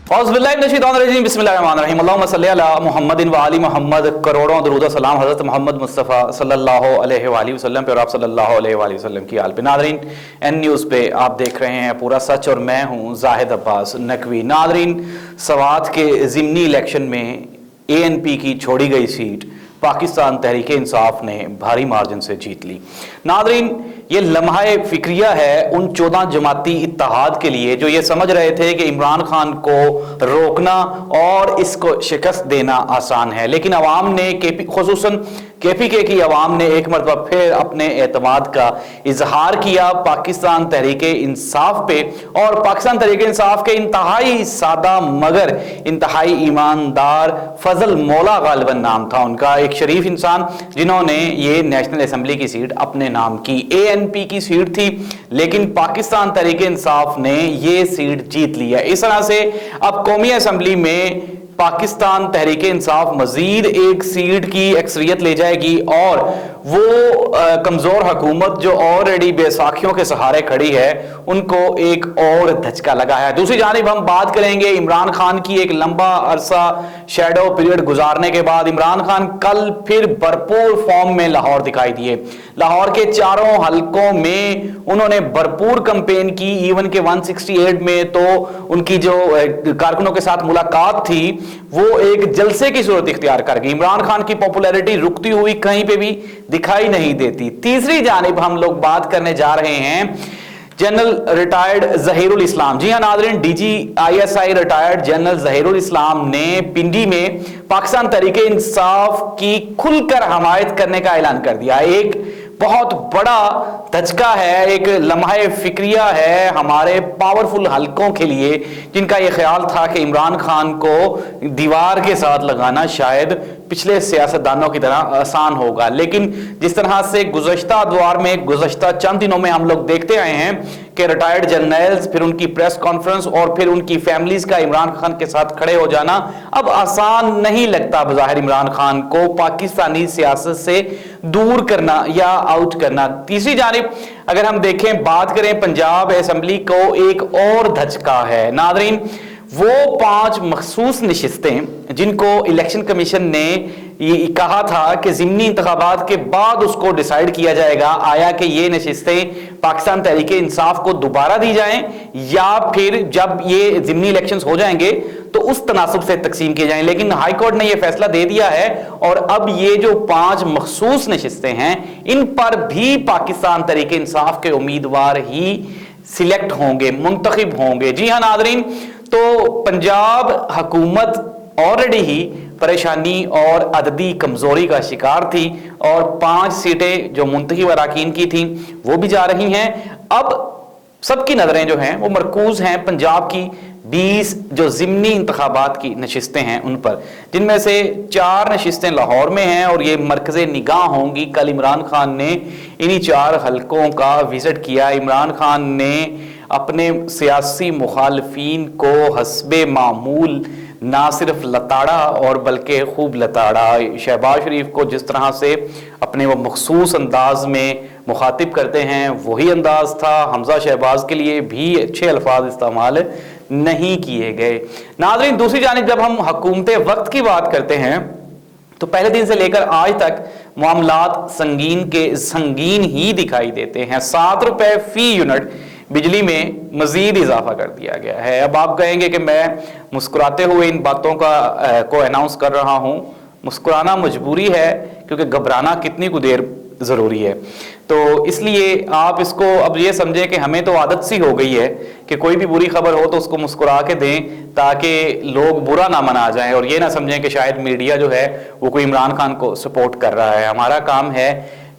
बिस्मिल्लाहिर्रहमानिर्रहीम अल्लाहुम्मा सल्ली अला मुहम्मदिन व आलि मुहम्मद। करोड़ों दरूद व सलाम हज़रत मोहम्मद मुस्तफ़ा सल्लल्लाहु अलैहि वसल्लम पे और आप सल्लल्लाहु अलैहि वसल्लम की आल पे। नादरीन, एन न्यूज़ पे आप देख रहे हैं पूरा सच और मैं हूँ जाहिद अब्बास नकवी। नादरीन, सवात के ज़िमनी इलेक्शन में ANP की छोड़ी गई सीट पाकिस्तान तहरीक इंसाफ ने भारी मार्जिन से जीत ली। नादरीन, ये लम्हा फिक्रिया है उन 14 जमाती इत्तेहाद के लिए जो ये समझ रहे थे कि इमरान खान को रोकना और इसको शिकस्त देना आसान है, लेकिन अवाम ने खुसूसन KPK की अवाम ने एक मरतबा फिर अपने एतमाद का इजहार किया पाकिस्तान तहरीक इंसाफ पे। और पाकिस्तान तहरीक इंसाफ के इंतहाई सादा मगर इंतहाई ईमानदार फजल मौला गालिबन नाम था उनका, एक शरीफ इंसान जिन्होंने ये नेशनल असेंबली की सीट अपने नाम की। ANP की सीट थी लेकिन पाकिस्तान तहरीक इंसाफ ने ये सीट जीत लिया। इस तरह से अब कौमी असेंबली में पाकिस्तान तहरीक इंसाफ मजीद एक सीट की अक्सरियत ले जाएगी और वो कमजोर हुकूमत जो ऑलरेडी बैसाखियों के सहारे खड़ी है उनको एक और धचका लगा है। दूसरी जानिब हम बात करेंगे इमरान खान की। एक लंबा अरसा शैडो पीरियड गुजारने के बाद इमरान खान कल फिर भरपूर फॉर्म में लाहौर दिखाई दिए। लाहौर के चारों हलकों में उन्होंने भरपूर कैंपेन की। इवन के 168 में तो उनकी जो कारकुनों के साथ मुलाकात थी वो एक जलसे की सूरत इख्तियार कर गई। इमरान खान की पॉपुलैरिटी रुकती हुई कहीं पे भी दिखाई नहीं देती। तीसरी जानिब हम लोग बात करने जा रहे हैं जनरल रिटायर्ड जहीरुल इस्लाम। जी हाँ नाज़रीन, DGISI रिटायर्ड जनरल जहीरुल इस्लाम ने पिंडी में पाकिस्तान तहरीक इंसाफ की खुलकर हमायत करने का ऐलान कर दिया। एक बहुत बड़ा धचका है, एक लम्हा फिक्रिया है हमारे पावरफुल हलकों के लिए जिनका यह ख्याल था कि इमरान खान को दीवार के साथ लगाना शायद पिछले सियासतदानों की तरह आसान होगा। लेकिन जिस तरह से गुज़श्ता दौर में गुज़श्ता चंद दिनों में हम लोग देखते आए हैं कि रिटायर्ड जनरल्स, फिर उनकी प्रेस कॉन्फ्रेंस और फिर उनकी फैमिलीज का इमरान खान के साथ खड़े हो जाना अब आसान नहीं लगता बज़ाहिर इमरान खान को पाकिस्तानी सियासत से दूर करना या आउट करना। तीसरी जानिब अगर हम देखें, बात करें पंजाब असेंबली को, एक और धचका है नाज़रीन। वो 5 मखसूस नशिस्तें जिनको इलेक्शन कमीशन ने ये कहा था कि ज़िमनी इंतखाबात के बाद उसको डिसाइड किया जाएगा आया कि ये नशिस्तें पाकिस्तान तहरीक इंसाफ को दोबारा दी जाएं या फिर जब ये ज़िमनी इलेक्शंस हो जाएंगे तो उस तनासब से तकसीम किए जाएं। लेकिन हाई कोर्ट ने यह फैसला दे दिया है और अब ये जो 5 मखसूस नशिस्तें हैं इन पर भी पाकिस्तान तहरीक इंसाफ के उम्मीदवार ही सिलेक्ट होंगे, मुंतखब होंगे। जी हाँ नाज़रीन, तो पंजाब हुकूमत ऑलरेडी ही परेशानी और अददी कमजोरी का शिकार थी और 5 सीटें जो मुंतखब अराकीन की थी वो भी जा रही हैं। अब सबकी नजरें जो हैं वो मरकूज हैं पंजाब की 20 जो ज़िमनी इंतखाबात की नशिस्तें हैं उन पर, जिनमें से 4 नशिस्तें लाहौर में हैं और ये मरकज़े निगाह होंगी। कल इमरान खान ने इन्हीं 4 हलकों का विजिट किया। इमरान खान ने अपने सियासी मुखालफीन को हस्बे मामूल ना सिर्फ लताड़ा और बल्कि खूब लताड़ा। शहबाज शरीफ को जिस तरह से अपने वो मखसूस अंदाज में मुखातिब करते हैं वही अंदाज था। हमजा शहबाज के लिए भी अच्छे अल्फाज इस्तेमाल नहीं किए गए। नाज़रीन, दूसरी जानिब जब हम हुकूमत वक्त की बात करते हैं तो पहले दिन से लेकर आज तक मामलात संगीन के संगीन ही दिखाई देते हैं। 7 रुपए फी यूनिट बिजली में मजीद इजाफा कर दिया गया है। अब आप कहेंगे कि मैं मुस्कुराते हुए इन बातों को अनाउंस कर रहा हूं। मुस्कुराना मजबूरी है क्योंकि घबराना कितनी कुछ देर ज़रूरी है। तो इसलिए आप इसको अब ये समझें कि हमें तो आदत सी हो गई है कि कोई भी बुरी खबर हो तो उसको मुस्कुरा के दें ताकि लोग बुरा ना मना जाएं और ये ना समझें कि शायद मीडिया जो है वो कोई इमरान खान को सपोर्ट कर रहा है। हमारा काम है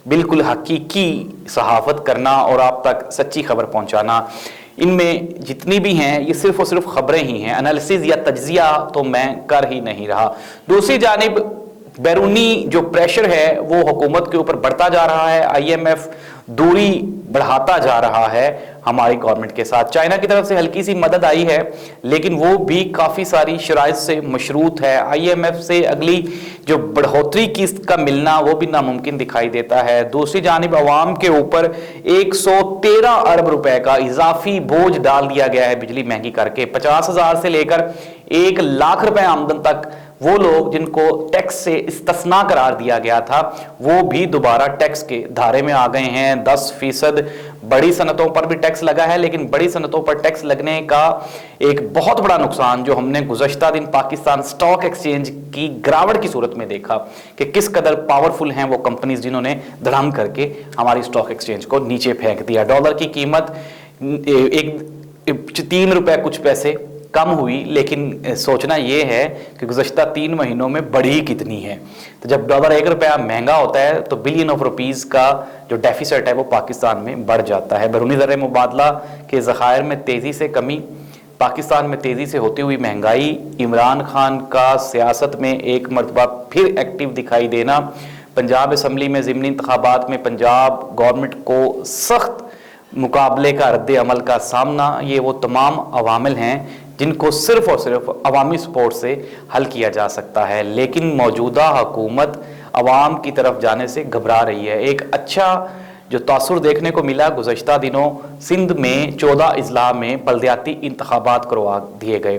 बिल्कुल हकीकी सहाफत करना और आप तक सच्ची खबर पहुंचाना। इनमें जितनी भी हैं ये सिर्फ और सिर्फ खबरें ही हैं, एनालिसिस या तज्जिया तो मैं कर ही नहीं रहा। दूसरी जानिब बैरूनी जो प्रेशर है वो हुकूमत के ऊपर बढ़ता जा रहा है। IMF दूरी बढ़ाता जा रहा है हमारी गवर्नमेंट के साथ। चाइना की तरफ से हल्की सी मदद आई है लेकिन वो भी काफ़ी सारी शराइत से मशरूत है। IMF से अगली जो बढ़ोतरी किस्त का मिलना वो भी नामुमकिन दिखाई देता है। दूसरी जानिब अवाम के ऊपर 113 अरब रुपए का इजाफी बोझ डाल दिया गया है बिजली महंगी करके। 50,000 से लेकर 1 लाख रुपए आमदन तक वो लोग जिनको टैक्स से इस्तिस्ना करार दिया गया था वो भी दोबारा टैक्स के धारे में आ गए हैं। 10% बड़ी सनतों पर भी टैक्स लगा है, लेकिन बड़ी सनतों पर टैक्स लगने का एक बहुत बड़ा नुकसान जो हमने गुज़श्ता दिन पाकिस्तान स्टॉक एक्सचेंज की गिरावट की सूरत में देखा कि किस कदर पावरफुल हैं वो कंपनीज जिन्होंने धड़ाम करके हमारी स्टॉक एक्सचेंज को नीचे फेंक दिया। डॉलर की कीमत 3 रुपए कुछ पैसे कम हुई, लेकिन सोचना यह है कि गुज़श्ता 3 महीनों में बढ़ी कितनी है। तो जब डॉलर 1 रुपया महंगा होता है तो बिलियन ऑफ रुपीज़ का जो डेफिसिट है वो पाकिस्तान में बढ़ जाता है। बैरूनी ज़र मुबादला के ज़खायर में तेज़ी से कमी, पाकिस्तान में तेज़ी से होती हुई महंगाई, इमरान खान का सियासत में एक मरतबा फिर एक्टिव दिखाई देना, पंजाब असम्बली में ज़िमनी इंतखाबात में पंजाब गवर्नमेंट को सख्त मुकाबले का रद्द अमल का सामना, ये वो तमाम अवामिल हैं जिनको सिर्फ और सिर्फ अवामी सपोर्ट से हल किया जा सकता है। लेकिन मौजूदा हुकूमत अवाम की तरफ जाने से घबरा रही है। एक अच्छा जो तासुर देखने को मिला गुज़श्ता दिनों सिंध में 14 अजला में बल्दियाती इंतखाबात करवा दिए गए।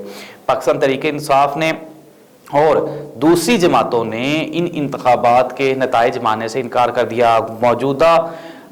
पाकिस्तान तहरीक इंसाफ ने और दूसरी जमातों ने इन इंतखाबात के नताइज मानने से इनकार कर दिया। मौजूदा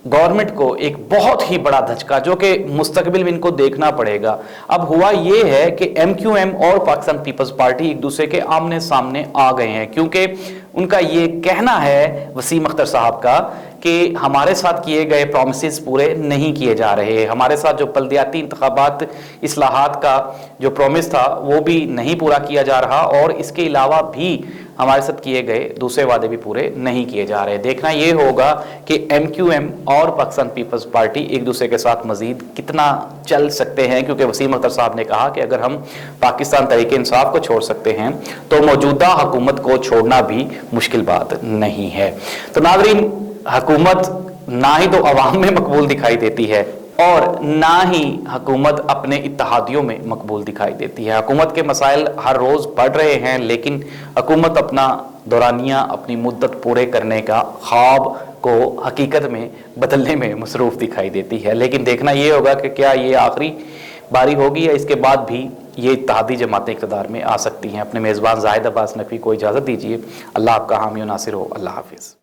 गवर्नमेंट को एक बहुत ही बड़ा धचका जो कि मुस्तकबिल में इनको देखना पड़ेगा। अब हुआ ये है कि MQM और पाकिस्तान पीपल्स पार्टी एक दूसरे के आमने सामने आ गए हैं, क्योंकि उनका ये कहना है वसीम अख्तर साहब का कि हमारे साथ किए गए प्रॉमिसेस पूरे नहीं किए जा रहे, हमारे साथ जो बल्दियाती इंतखाबात इस्लाहात का जो प्रॉमिस था वो भी नहीं पूरा किया जा रहा, और इसके अलावा भी हमारे साथ किए गए दूसरे वादे भी पूरे नहीं किए जा रहे। देखना ये होगा कि MQM और पाकिस्तान पीपल्स पार्टी एक दूसरे के साथ मजीद कितना चल सकते हैं, क्योंकि वसीम अख्तर साहब ने कहा कि अगर हम पाकिस्तान तहरीक इंसाफ को छोड़ सकते हैं तो मौजूदा हुकूमत को छोड़ना भी मुश्किल बात नहीं है। तो नाज़रीन, हुकूमत ना ही तो अवाम में मकबूल दिखाई देती है और ना ही हुकूमत अपने इत्तेहादियों में मकबूल दिखाई देती है। हुकूमत के मसाइल हर रोज़ बढ़ रहे हैं, लेकिन हुकूमत अपना दौरानिया, अपनी मुद्दत पूरे करने का ख्वाब को हकीकत में बदलने में मसरूफ़ दिखाई देती है। लेकिन देखना ये होगा कि क्या ये आखिरी बारी होगी या इसके बाद भी ये इत्तेहादी जमातें इक़्तिदार में आ सकती हैं। अपने मेज़बान ज़ाहिद अब्बास नकवी को इजाज़त दीजिए। अल्लाह आपका हामी व नासिर हो। अल्लाह हाफ़िज़।